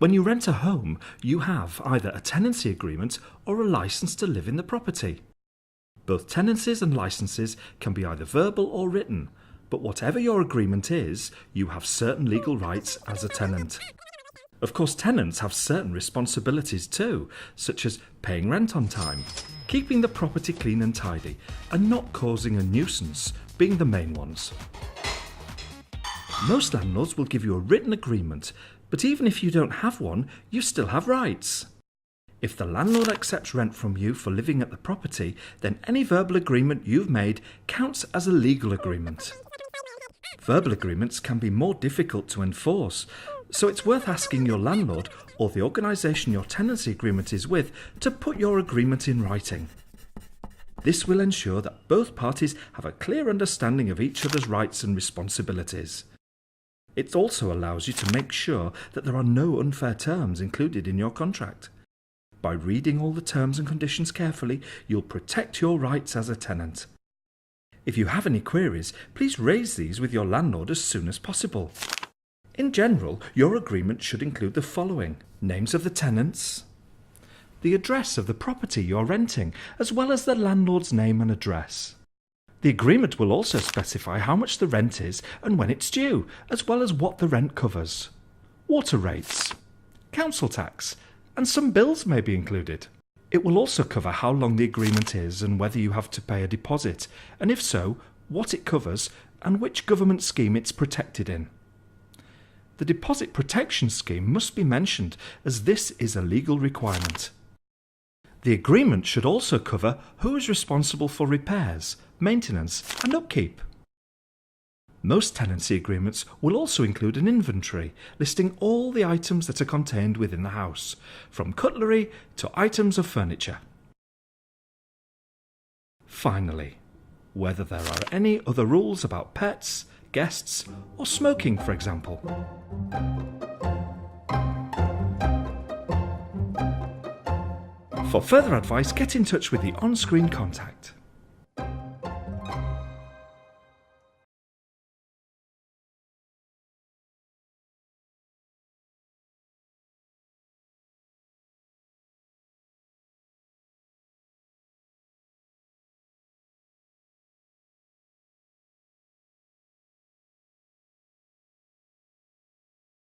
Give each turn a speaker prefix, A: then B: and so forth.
A: When you rent a home, you have either a tenancy agreement or a license to live in the property. Both tenancies and licenses can be either verbal or written, but whatever your agreement is, you have certain legal rights as a tenant. Of course, tenants have certain responsibilities too, such as paying rent on time, keeping the property clean and tidy, and not causing a nuisance, being the main ones. Most landlords will give you a written agreement, but even if you don't have one, you still have rights. If the landlord accepts rent from you for living at the property, then any verbal agreement you've made counts as a legal agreement. Verbal agreements can be more difficult to enforce, so it's worth asking your landlord or the organisation your tenancy agreement is with to put your agreement in writing. This will ensure that both parties have a clear understanding of each other's rights and responsibilities. It also allows you to make sure that there are no unfair terms included in your contract. By reading all the terms and conditions carefully, you'll protect your rights as a tenant. If you have any queries, please raise these with your landlord as soon as possible. In general, your agreement should include the following: names of the tenants, the address of the property you're renting, as well as the landlord's name and address. The agreement will also specify how much the rent is and when it's due, as well as what the rent covers. Water rates, council tax, and some bills may be included. It will also cover how long the agreement is and whether you have to pay a deposit, and if so, what it covers and which government scheme it's protected in. The deposit protection scheme must be mentioned as this is a legal requirement. The agreement should also cover who is responsible for repairs, maintenance and upkeep. Most tenancy agreements will also include an inventory listing all the items that are contained within the house, from cutlery to items of furniture. Finally, whether there are any other rules about pets, guests, or smoking, for example. For further advice, get in touch with the on-screen contact.